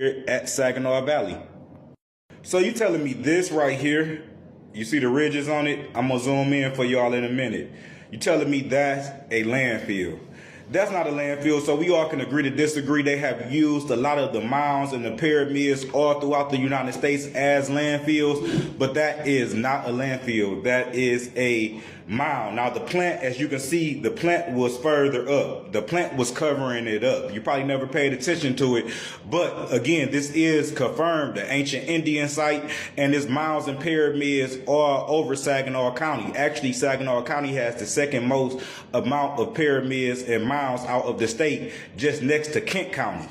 here at Saginaw Valley. So you telling me this right here, you see the ridges on it? I'm gonna zoom in for y'all in a minute. You telling me that's a landfill? That's not a landfill, so we all can agree to disagree. They have used a lot of the mounds and the pyramids all throughout the United States as landfills, but that is not a landfill. That is a mound. Now the plant, as you can see, the plant was further up. The plant was covering it up. You probably never paid attention to it, but again, this is confirmed, the ancient Indian site, and its mounds and pyramids all over Saginaw County. Actually, Saginaw County has the second most amount of pyramids and mounds out of the state, just next to Kent County.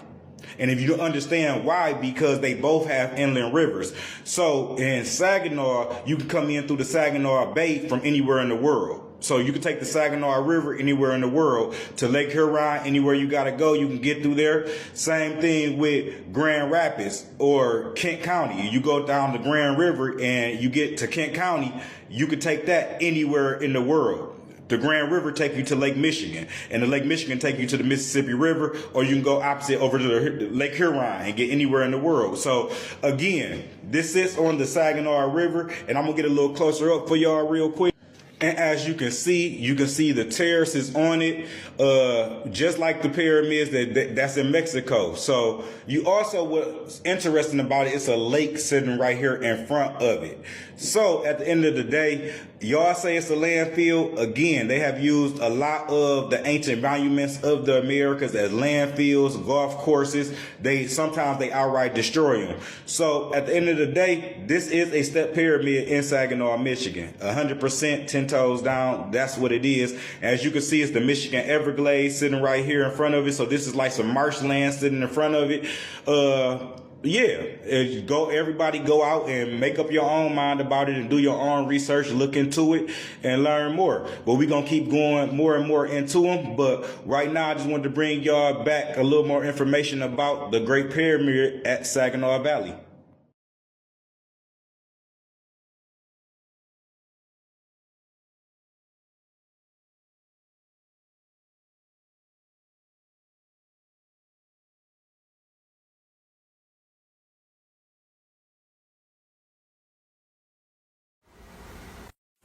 And if you don't understand why, because they both have inland rivers. So in Saginaw, you can come in through the Saginaw Bay from anywhere in the world. So you can take the Saginaw River anywhere in the world to Lake Huron, anywhere you got to go, you can get through there. Same thing with Grand Rapids or Kent County. You go down the Grand River and you get to Kent County, you can take that anywhere in the world. The Grand River take you to Lake Michigan, and the Lake Michigan take you to the Mississippi River, or you can go opposite over to the Lake Huron and get anywhere in the world. So again, this sits on the Saginaw River, and I'm gonna get a little closer up for y'all real quick. And as you can see the terraces on it, just like the pyramids that's in Mexico. So you also, what's interesting about it, it's a lake sitting right here in front of it. So at the end of the day, y'all say it's a landfill. Again, they have used a lot of the ancient monuments of the Americas as landfills, golf courses. Sometimes they outright destroy them. So at the end of the day, this is a step pyramid in Saginaw, Michigan. 100%, 10 toes down. That's what it is. As you can see, it's the Michigan Everglades sitting right here in front of it. So this is like some marshland sitting in front of it. Everybody go out and make up your own mind about it and do your own research, look into it and learn more. But we're going to keep going more and more into them. But right now, I just wanted to bring y'all back a little more information about the Great Pyramid at Saginaw Valley.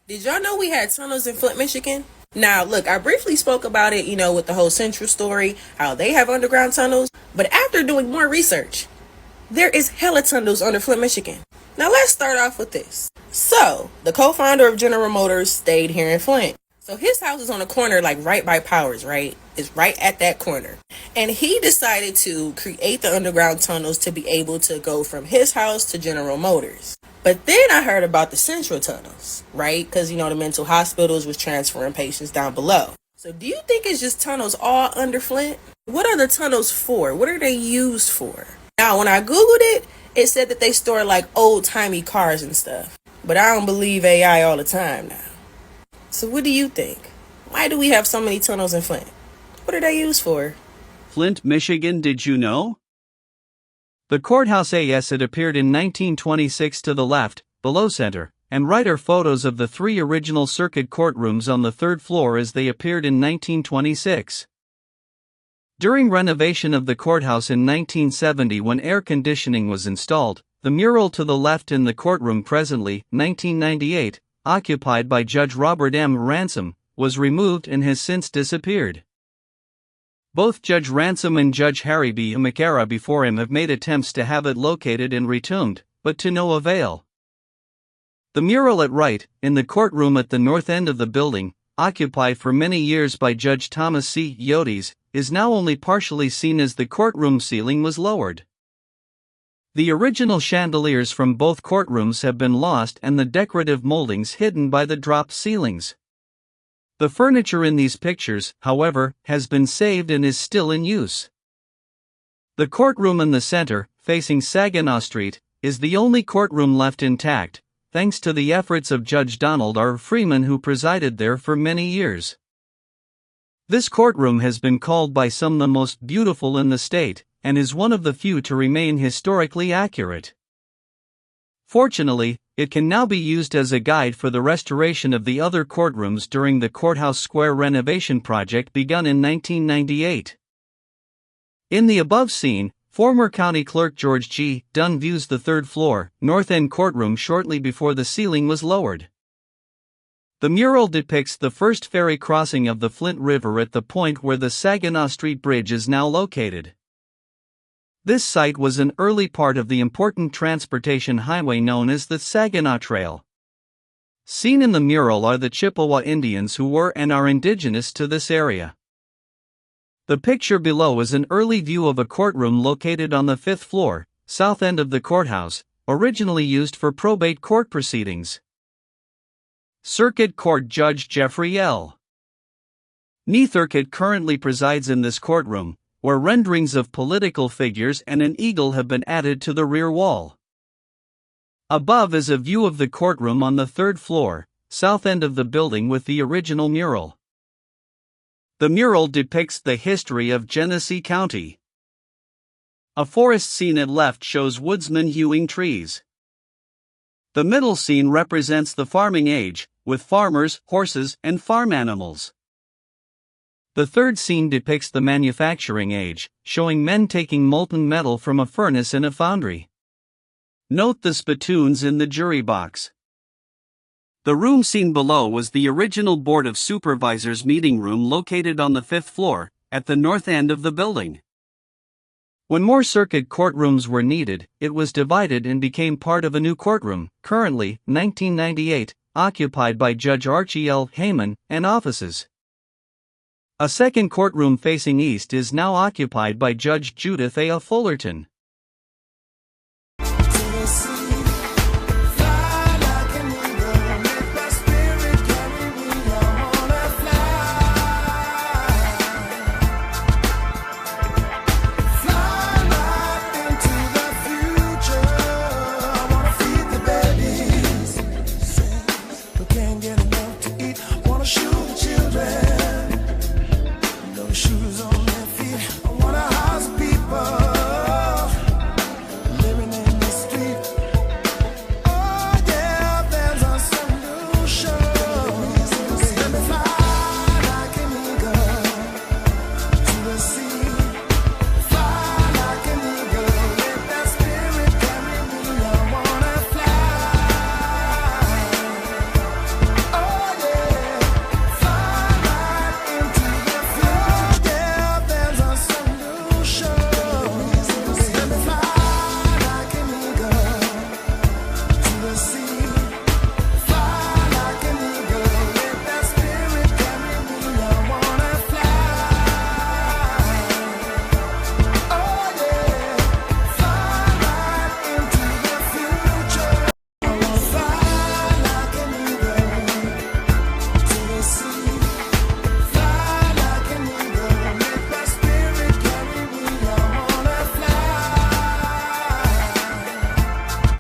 Did y'all know we had tunnels in Flint, Michigan? Now, look, I briefly spoke about it, with the whole Central story, how they have underground tunnels. But after doing more research, there is hella tunnels under Flint, Michigan. Now, let's start off with this. So, the co-founder of General Motors stayed here in Flint. So his house is on a corner, like right by Powers, right? It's right at that corner. And he decided to create the underground tunnels to be able to go from his house to General Motors. But then I heard about the central tunnels, right? Because, the mental hospitals was transferring patients down below. So do you think it's just tunnels all under Flint? What are the tunnels for? What are they used for? Now, when I Googled it, it said that they store like old-timey cars and stuff. But I don't believe AI all the time now. So what do you think? Why do we have so many tunnels in Flint? What are they used for? Flint, Michigan, did you know? The courthouse as it appeared in 1926 to the left, below center, and right are photos of the three original circuit courtrooms on the third floor as they appeared in 1926. During renovation of the courthouse in 1970 when air conditioning was installed, the mural to the left in the courtroom presently, 1998, occupied by Judge Robert M. Ransom, was removed and has since disappeared. Both Judge Ransom and Judge Harry B. McAra before him have made attempts to have it located and retumed, but to no avail. The mural at right, in the courtroom at the north end of the building, occupied for many years by Judge Thomas C. Yeotis, is now only partially seen as the courtroom ceiling was lowered. The original chandeliers from both courtrooms have been lost and the decorative moldings hidden by the dropped ceilings. The furniture in these pictures, however, has been saved and is still in use. The courtroom in the center, facing Saginaw Street, is the only courtroom left intact, thanks to the efforts of Judge Donald R. Freeman, who presided there for many years. This courtroom has been called by some the most beautiful in the state, and is one of the few to remain historically accurate. Fortunately, it can now be used as a guide for the restoration of the other courtrooms during the Courthouse Square renovation project begun in 1998. In the above scene, Former County Clerk George G. Dunn views the third floor, north end courtroom shortly before the ceiling was lowered. The mural depicts the first ferry crossing of the Flint River at the point where the Saginaw Street Bridge is now located. This site was an early part of the important transportation highway known as the Saginaw Trail. Seen in the mural are the Chippewa Indians who were and are indigenous to this area. The picture below is an early view of a courtroom located on the 5th floor, south end of the courthouse, originally used for probate court proceedings. Circuit Court Judge Jeffrey L. Neithurkett currently presides in this courtroom, where renderings of political figures and an eagle have been added to the rear wall. Above is a view of the courtroom on the 3rd floor, south end of the building with the original mural. The mural depicts the history of Genesee County. A forest scene at left shows woodsmen hewing trees. The middle scene represents the farming age, with farmers, horses, and farm animals. The third scene depicts the manufacturing age, showing men taking molten metal from a furnace in a foundry. Note the spittoons in the jury box. The room seen below was the original Board of Supervisors meeting room located on the 5th floor, at the north end of the building. When more circuit courtrooms were needed, it was divided and became part of a new courtroom, currently, 1998, occupied by Judge Archie L. Heyman, and offices. A second courtroom facing east is now occupied by Judge Judith A. Fullerton.